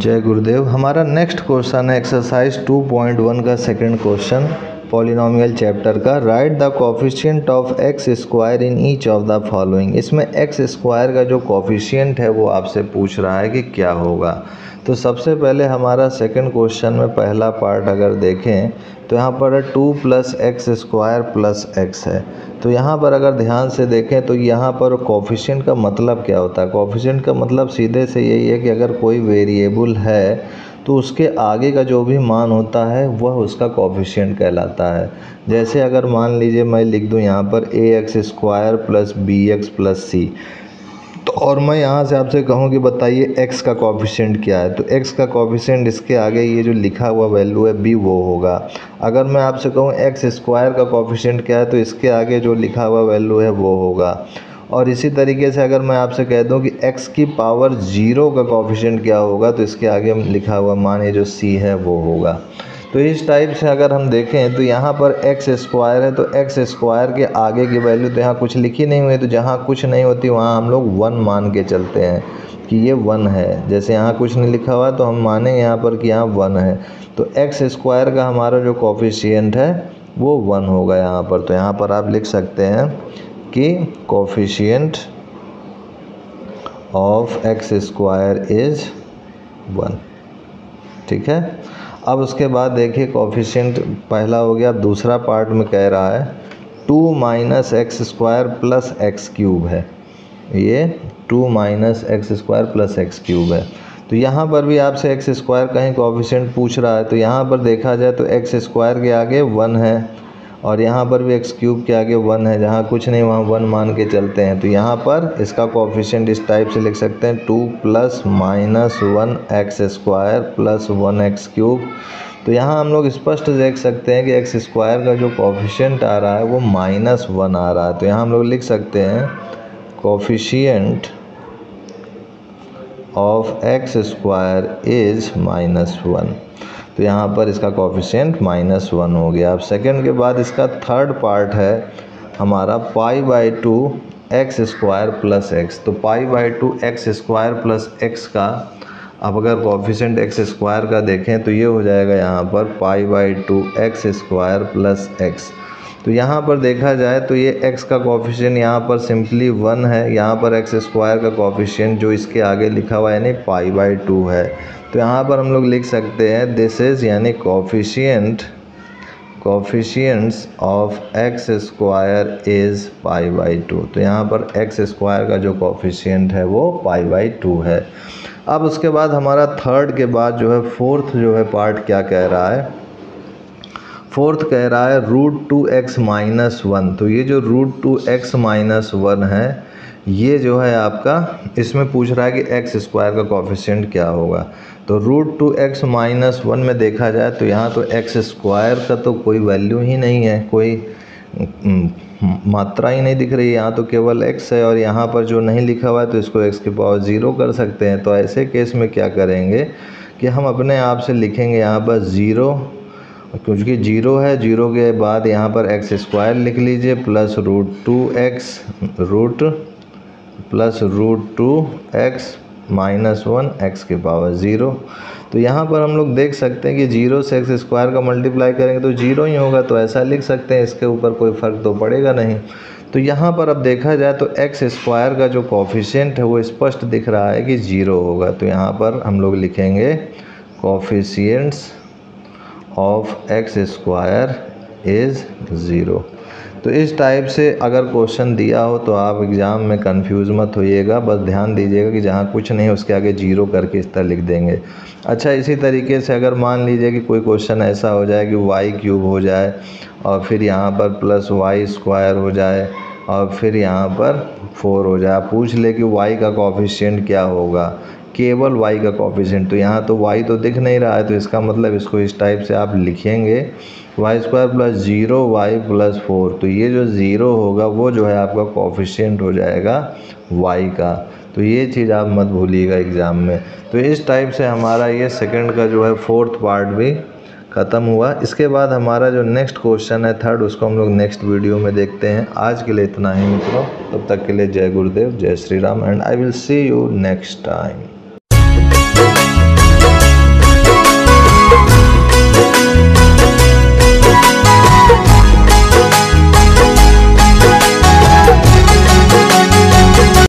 जय गुरुदेव। हमारा next question है एक्सरसाइज 2.1 का सेकंड क्वेश्चन पॉलिनोमियल चैप्टर का। Right the coefficient of x square in each of the following. इसमें एक्स स्क्वायर का जो कोफिशिएंट है वो आपसे पूछ रहा है कि क्या होगा। तो सबसे पहले हमारा सेकंड क्वेश्चन में पहला पार्ट अगर देखें तो यहाँ पर 2 + एक्स स्क्वायर प्लस एक्स है। तो यहाँ पर अगर ध्यान से देखें तो यहाँ पर कोफिशिएंट का मतलब क्या होता है। कोफिशिएंट का मतलब सीधे से यही है कि अगर कोई वेरिएबल है तो उसके आगे का जो भी मान होता है वह उसका कोफिशिएंट कहलाता है। जैसे अगर मान लीजिए मैं लिख दूं यहाँ पर ax² + bx + c, तो और मैं यहाँ से आपसे कहूँ कि बताइए x का कोफिशिएंट क्या है, तो x का कोफिशिएंट इसके आगे ये जो लिखा हुआ वैल्यू है b वो होगा। अगर मैं आपसे कहूँ x² का कोफिशिएंट क्या है तो इसके आगे जो लिखा हुआ वैल्यू है वो होगा। और इसी तरीके से अगर मैं आपसे कह दूं कि x की पावर 0 का कोफिशिएंट क्या होगा तो इसके आगे लिखा हुआ मान ये जो c है वो होगा। तो इस टाइप से अगर हम देखें तो यहाँ पर x² है तो x² के आगे की वैल्यू तो यहाँ कुछ लिखी नहीं हुई, तो जहाँ कुछ नहीं होती वहाँ हम लोग 1 मान के चलते हैं कि ये 1 है। जैसे यहाँ कुछ नहीं लिखा हुआ तो हम मानेंगे यहाँ पर कि यहाँ 1 है। तो x² का हमारा जो कोफिशिएंट है वो 1 होगा यहाँ पर। तो यहाँ पर आप लिख सकते हैं कि कोफिशिएंट ऑफ x² इज़ 1। ठीक है। अब उसके बाद देखिए कोफिशिएंट पहला हो गया। अब दूसरा पार्ट में कह रहा है 2 - x² + x³ है। ये 2 - x² + x³ है। तो यहाँ पर भी आपसे x² कहीं कोफिशिएंट पूछ रहा है तो यहाँ पर देखा जाए तो x² के आगे 1 है और यहाँ पर भी x³ के आगे 1 है। जहाँ कुछ नहीं वहाँ 1 मान के चलते हैं। तो यहाँ पर इसका कोफिशिएंट इस टाइप से लिख सकते हैं 2 + -1 x² + 1 x³। तो यहाँ हम लोग स्पष्ट देख सकते हैं कि x² का जो कोफिशिएंट आ रहा है वो -1 आ रहा है। तो यहाँ हम लोग लिख सकते हैं कोफिशिएंट ऑफ x² इज़ -1। तो यहाँ पर इसका कोफिशिएंट -1 हो गया। अब सेकंड के बाद इसका थर्ड पार्ट है हमारा π/2 x² + x। तो π/2 x² + x का अब अगर कोफिशिएंट x² का देखें तो ये हो जाएगा यहाँ पर π/2 x² + x। तो यहाँ पर देखा जाए तो ये x का कोफिशिएंट यहाँ पर सिंपली 1 है। यहाँ पर x² का कोफिशिएंट जो इसके आगे लिखा हुआ है यानी π/2 है। तो यहाँ पर हम लोग लिख सकते हैं दिस इज़ यानी कोफिशिएंट्स ऑफ x² इज़ π/2। तो यहाँ पर x² का जो कोफिशिएंट है वो π/2 है। अब उसके बाद हमारा थर्ड के बाद जो है फोर्थ जो है पार्ट क्या कह रहा है। फोर्थ कह रहा है √2x - 1। तो ये जो √2x - 1 है ये जो है आपका इसमें पूछ रहा है कि x² का कोफिशिएंट क्या होगा। तो √2x - 1 में देखा जाए तो यहाँ तो x² का तो कोई वैल्यू ही नहीं है, कोई मात्रा ही नहीं दिख रही है। यहाँ तो केवल x है और यहाँ पर जो नहीं लिखा हुआ है तो इसको x की पावर 0 कर सकते हैं। तो ऐसे केस में क्या करेंगे कि हम अपने आप से लिखेंगे यहाँ पर 0, क्योंकि 0 है, 0 के बाद यहाँ पर x² लिख लीजिए plus √2x plus √2x - 1 x की पावर 0। तो यहाँ पर हम लोग देख सकते हैं कि 0 से x² का मल्टीप्लाई करेंगे तो 0 ही होगा। तो ऐसा लिख सकते हैं, इसके ऊपर कोई फ़र्क तो पड़ेगा नहीं। तो यहाँ पर अब देखा जाए तो x² का जो कोफिशिएंट है वो स्पष्ट दिख रहा है कि 0 होगा। तो यहाँ पर हम लोग लिखेंगे कोफिशिएंट्स ऑफ x² इज़ 0। तो इस टाइप से अगर क्वेश्चन दिया हो तो आप एग्ज़ाम में कंफ्यूज मत होइएगा, बस ध्यान दीजिएगा कि जहाँ कुछ नहीं उसके आगे 0 करके इस तरह लिख देंगे। अच्छा, इसी तरीके से अगर मान लीजिए कि कोई क्वेश्चन ऐसा हो जाए कि y³ हो जाए और फिर यहाँ पर +y² हो जाए और फिर यहाँ पर 4 हो जाए, पूछ ले कि y का कोफिशिएंट क्या होगा, केवल y का कोफिशिएंट। तो यहाँ तो y तो दिख नहीं रहा है तो इसका मतलब इसको इस टाइप से आप लिखेंगे y² + 0 y + 4। तो ये जो 0 होगा वो जो है आपका कोफिशिएंट हो जाएगा y का। तो ये चीज़ आप मत भूलिएगा एग्ज़ाम में। तो इस टाइप से हमारा ये सेकंड का जो है फोर्थ पार्ट भी ख़त्म हुआ। इसके बाद हमारा जो नेक्स्ट क्वेश्चन है थर्ड, उसको हम लोग नेक्स्ट वीडियो में देखते हैं। आज के लिए इतना ही मित्रों, तब तक के लिए जय गुरुदेव, जय Shri Ram and I will see you next time.